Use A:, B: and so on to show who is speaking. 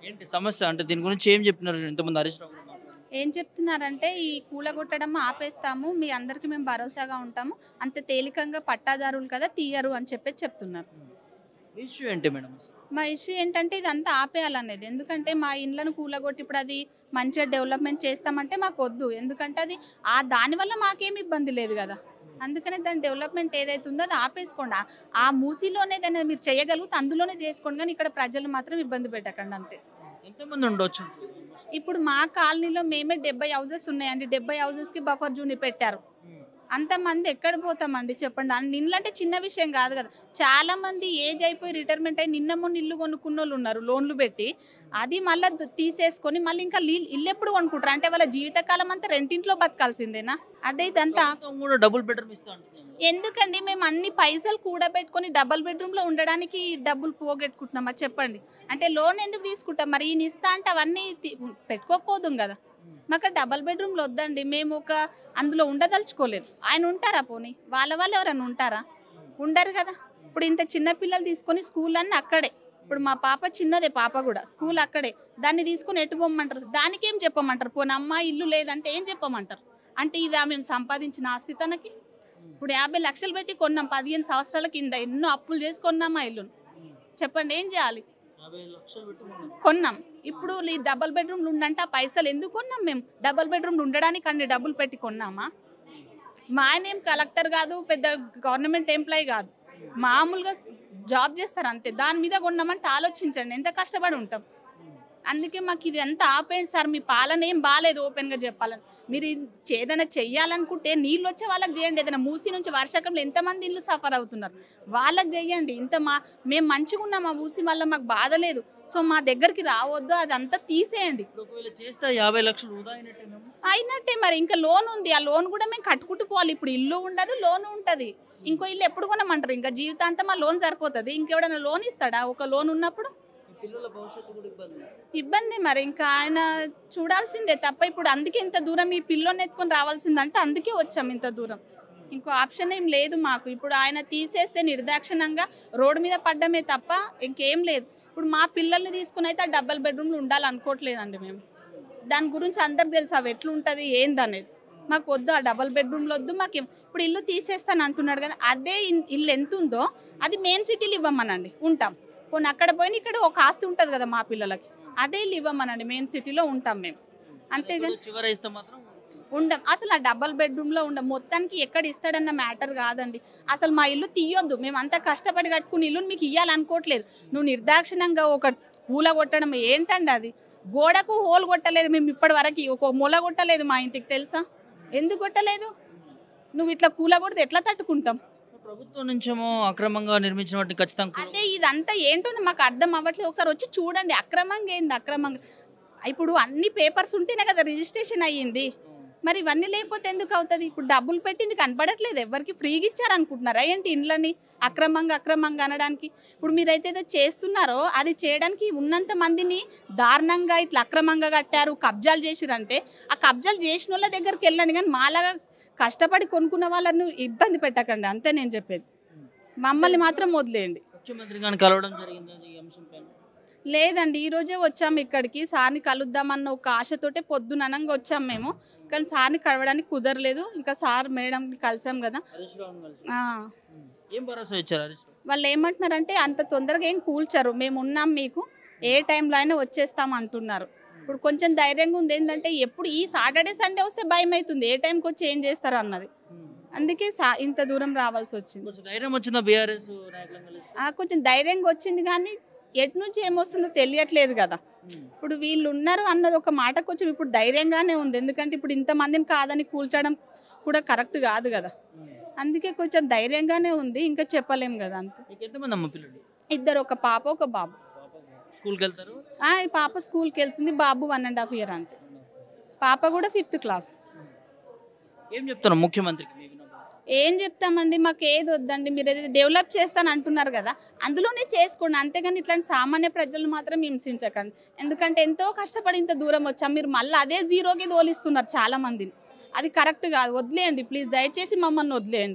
A: ఏంటి సమస్య? అంటే దీని గురించి ఏం చెప్తున్నారు ఇంతకుముందు హరీష్ రావు గారు మాట్లాడారు?
B: ఏం చెప్తున్నారంటే ఈ కూలగొట్టడం ఆపేస్తాము. మీ అందరికి మేము భరోసాగా ఉంటాము. అంత తేలికంగా పట్టాదారులు కదా తీయరు అని చెప్పేసి చెప్తున్నారు.
A: మీ ఇష్యూ ఏంటి మేడం అసలు?
B: మా ఇష్యూ ఏంటంటే ఇదంతా ఆపేయాలనేది. ఎందుకంటే మా ఇండ్లను కూలగొట్టి ఇప్పుడు అది మంచిగా డెవలప్‌మెంట్ చేస్తామంటే మాకొద్దు. ఎందుకంటే అది దానివల్ల మాకేమి ఇబ్బంది లేదు గదా! అందుకనే దాని డెవలప్‌మెంట్ ఏదైతే ఉందో అది ఆపేసుకోండి. ఆ మూసీలోనే ఏదైనా మీరు చేయగలిగితే అందులోనే చేసుకోండి గానీ ఇక్కడ ప్రజలు మాత్రం ఇబ్బంది పెట్టకండి అంతే.
A: ఎంతమంది ఉండొచ్చు?
B: ఇప్పుడు మా కాలనీలో మేమే 70 హౌసెస్ ఉన్నాయండి. 70 హౌసెస్‌కి బఫర్ జోన్ పెట్టారు. అంతమంది ఎక్కడ పోతామండి చెప్పండి. ఇండ్లంటే చిన్న విషయం కాదు కదా! చాలామంది ఏజ్ అయిపోయి రిటైర్మెంట్ అయ్యి నిన్న మొన్న ఇల్లు కొనుక్కున్నోళ్ళు ఉన్నారు లోన్‌లు పెట్టి. అది మళ్ళా తీసేసుకొని మళ్ళీ ఇంకా ఇల్లు ఎప్పుడు కొనుక్కుంటారు? అంటే వాళ్ళ జీవితకాలం అంతా రెంటింట్లో బతకాల్సిందేనా? అదే ఇదంతా
A: ప్రభుత్వం కూడా డబుల్ బెడ్‌రూమ్ ఇస్తా అంటుంది.
B: ఎందుకండి మేము అన్ని పైసలు కూడబెట్టుకొని డబుల్ బెడ్‌రూమ్‌లో ఉండడానికి డబ్బులు పోగొట్టుకుంటున్నామా చెప్పండి. అంటే లోన్ ఎందుకు తీసుకుంటాం? మరి ఈయన ఇస్తా అంటే అవన్నీ పెట్టుకోకపోదుం గదా! మాకు డబుల్ బెడ్‌రూమ్‌లు వద్దండి. మేము అందులో ఉండదలుచుకోలేదు. ఆయన ఉంటారా పోనీ? వాళ్ళు ఎవరైనా ఉంటారా? ఉండరు గదా! ఇప్పుడు ఇంత చిన్న పిల్లలు తీసుకొని స్కూలన్నీ అక్కడే. ఇప్పుడు మా పాప చిన్నదే పాప గూడా. స్కూల్ అక్కడే. దాన్ని తీసుకొని ఎటు పొమ్మంటారు? దానికేం చెప్పమంటారు? పోనీ అమ్మ ఇల్లు లేదంటే ఏం చెప్పమంటారు? అంటే ఇదా మేము సంపాదించిన ఆస్తి తనకి? ఇప్పుడు 50,00,000 పెట్టి కొన్నాం 15 సంవత్సరాల కింద. ఎన్నో అప్పులు చేసి కొన్నాం ఆ ఇల్లుని. చెప్పండి ఏం చేయాలి?
A: 50,00,000 పెట్టి
B: కొన్నాం. ఇప్పుడు ఈ డబుల్ బెడ్‌రూమ్‌లు ఉండంటే ఆ పైసలు ఎందుకు కొన్నాం మేము? డబుల్ బెడ్‌రూమ్‌లు ఉండడానికి అన్ని డబ్బులు పెట్టి కొన్నామా? మా ఆయనేం కలెక్టర్ గాదు, పెద్ద గవర్నమెంట్ ఎంప్లాయీ గాదు. మామూలుగా జాబ్ చేస్తారు అంతే. దాని మీద కొన్నామంటే ఆలోచించండి ఎంత కష్టపడి ఉంటాం. అందుకే మాకు ఇదంతా ఆపేయండి సార్. మీ పాలన ఏం బాలేదు ఓపెన్‌గా చెప్పాలని. మీరు ఏదైనా చెయ్యాలనుకుంటే నీళ్ళొచ్చే వాళ్ళకి చేయండి. ఏదైనా మూసీ నుంచి వర్షాకాలంలో ఎంతమంది ఇల్లు సఫర్ అవుతున్నారు. వాళ్ళకి చేయండి. మేము మంచిగున్నాం ఆ మూసీ వల్ల మాకు బాధ లేదు. సో మా దగ్గరికి రావద్దు అదంతా తీసేయండి.
A: ఇప్పుడు ఒకవేళ చేస్తే 50,00,000 వృధా అయినట్టేనా?
B: అయినట్టే మరి ఇంకా లోన్ ఉంది. ఆ లోన్ కూడా మేము కట్టుకుంటూ పోవాలి. ఇప్పుడు ఇల్లు ఉండదు, లోన్ ఉంటది. ఇంకో ఇల్లు ఎప్పుడు కొనమంటారు? ఇంకా జీవితాంతం ఆ లోన్ సరిపోతది. ఇంకెవడన్నా లోన్ ఇస్తాడా? ఒక లోన్ ఉన్నప్పుడు?
A: మీ పిల్లల భవిష్యత్తు కూడా ఇబ్బంది.
B: ఇబ్బంది మరి ఇంకా ఆయన చూడాల్సిందే తప్ప ఇప్పుడు అందుకే ఇంత దూరం ఈ పిల్లోని ఎత్తుకొని రావాల్సిందంటే అందుకే వచ్చాం ఇంత దూరం. ఇంకో ఆప్షన్ ఏం లేదు మాకు. ఇప్పుడు ఆయన తీసేస్తే నిర్దాక్షిణ్యంగా రోడ్డు మీద పడ్డమే తప్ప ఇంకేం లేదు. ఇప్పుడు మా పిల్లల్ని తీసుకుని అయితే ఆ డబుల్ బెడ్‌రూమ్‌లు ఉండాలనుకోవట్లేదండి మేము. దాని గురించి అందరికి తెలుసు అవి ఎట్లుంటది ఏందనేది. మాకు వద్దు ఆ డబుల్ బెడ్‌రూమ్‌లు వద్దు. ఇప్పుడు ఇల్లు తీసేస్తాను అంటున్నాడు కదా! అదే ఇల్లు ఎంతుందో అది మెయిన్ సిటీలో ఇవ్వమనండి ఉంటాం. పోనీ అక్కడ పోయిన ఇక్కడ ఒక ఆస్తి ఉంటది కదా మా పిల్లలకి. అదే ఇల్లు ఇవ్వమనండి మెయిన్ సిటీలో ఉంటాం మేము. అంతేగాని
A: చివర ఇస్తే మాత్రం
B: ఉండం. అసలు ఆ డబుల్ బెడ్‌రూమ్‌లో ఉండం. మొత్తానికి ఎక్కడ ఇస్తాడన్న మ్యాటర్ కాదండి. అసలు మా ఇల్లు తీయొద్దు. మేమంతా కష్టపడి కట్టుకున్న ఇల్లుని మీకు ఇయ్యాలనుకోవట్లేదు. నువ్వు నిర్దాక్షిణ్యంగా ఒక కూలగొట్టడం ఏంటండి అది? గోడకు హోల్ కొట్టలేదు మేము ఇప్పటి వరకి. ఒక మొల కొట్టలేదు మా ఇంటికి తెలుసా? ఎందుకు కొట్టలేదు? నువ్వు ఇట్లా కూలగొడితే ఎట్లా తట్టుకుంటాం?
A: ప్రభుత్వం నుంచేమో అక్రమంగా నిర్మించిన వాటిని ఖచ్చితంగా
B: అదే ఇదంతా ఏంటో మాకు అర్థం అవ్వట్లేదు. ఒకసారి వచ్చి చూడండి. అక్రమంగా ఏంది అక్రమంగా? ఇప్పుడు అన్ని పేపర్స్ ఉంటేనే కదా రిజిస్ట్రేషన్ అయ్యింది. మరి ఇవన్నీ లేకపోతే ఎందుకు అవుతది? ఇప్పుడు డబ్బులు పెట్టింది కనపడట్లేదు. ఎవరికి ఫ్రీగా ఇచ్చారనుకుంటున్నారా ఏంటి ఇండ్లని? అక్రమంగా అనడానికి. ఇప్పుడు మీరైతే ఏదో చేస్తున్నారో అది చేయడానికి ఉన్నంత మందిని దారుణంగా ఇట్లా అక్రమంగా కట్టారు, కబ్జాలు చేసిరంటే ఆ కబ్జాలు చేసినోళ్ళ దగ్గరికి వెళ్ళండి గానీ మాలాగా కష్టపడి కొనుక్కున్న వాళ్ళను ఇబ్బంది పెట్టకండి. అంతే నేను చెప్పేది. మమ్మల్ని మాత్రం వదిలేయండి.
A: ముఖ్యమంత్రి గారిని కలవడం జరిగింది ఈ అంశం పైన.
B: లేదండి. ఈరోజే వచ్చాము ఇక్కడికి. సార్‌ని కలుద్దామన్న ఒక ఆశతోటే పొద్దుననంగా వచ్చాం మేము. కానీ సార్‌ని కలవడానికి కుదరలేదు. ఇంకా సార్ మేడంని కలిసాం గదా!
A: హరీష్ రావుని కలిసి
B: ఆ!
A: ఏం భరోసా ఇచ్చారు హరీష్ రావు?
B: వాళ్ళేమంటున్నారంటే అంత తొందరగా ఏం కూల్చరు. మేమున్నాం మీకు. ఏ టైంలో అయినా వచ్చేస్తాం అంటున్నారు. ఇప్పుడు కొంచెం ధైర్యంగా ఉంది. ఏందంటే ఎప్పుడు ఈ సాటర్‌డే, సండే వస్తే భయమైతుంది. ఏ టైంకొచ్చి ఏం చేస్తారో అన్నది. అందుకే ఇంత దూరం రావాల్సొచ్చింది.
A: కొంచెం ధైర్యం వచ్చిందా బీఆర్ఎస్ నాయకులను కలిసి?
B: కొంచెం ధైర్యంగా వచ్చింది గానీ ఎటు నుంచి ఏమొస్తుందో తెలియట్లేదు గదా! ఇప్పుడు వీళ్ళున్నారు అన్నది ఒక మాట కొంచెం ఇప్పుడు ధైర్యంగానే ఉంది. ఎందుకంటే ఇప్పుడు ఇంతమందిని కాదని కూల్చడం కూడా కరెక్ట్ గాదు గదా! అందుకే కొంచెం ధైర్యంగానే ఉంది. ఇంకా చెప్పలేం గదా! అంతే.
A: మీకు ఎంతమంది అమ్మ పిల్లలు?
B: ఇద్దరు ఒక పాప, ఒక బాబు.
A: స్కూల్కి వెళ్తారు?
B: ఈ పాప స్కూల్‌కెళ్తుంది. బాబు 1 ½ ఇయర్ అంతే. పాప గూడా 5th క్లాస్.
A: ఏం చెప్తారు ముఖ్యమంత్రికి మీ విన్నపం?
B: ఏం చెప్తామండి మాకేది వద్దండి. మీరేదో డెవలప్ చేస్తానంటున్నారు గదా! అందులోనే చేసుకోండి. అంతేగాని ఇట్లాంటి సామాన్య ప్రజలను మాత్రం హింసించకండి. ఎందుకంటే ఎంతో కష్టపడి ఇంత దూరం వచ్చాం. మీరు మళ్ళీ అదే జీరోకి తోలిస్తున్నారు చాలా మందిని. అది కరెక్ట్ గాదు. వదిలేయండి ప్లీజ్ దయచేసి మమ్మల్ని వదిలేయండి.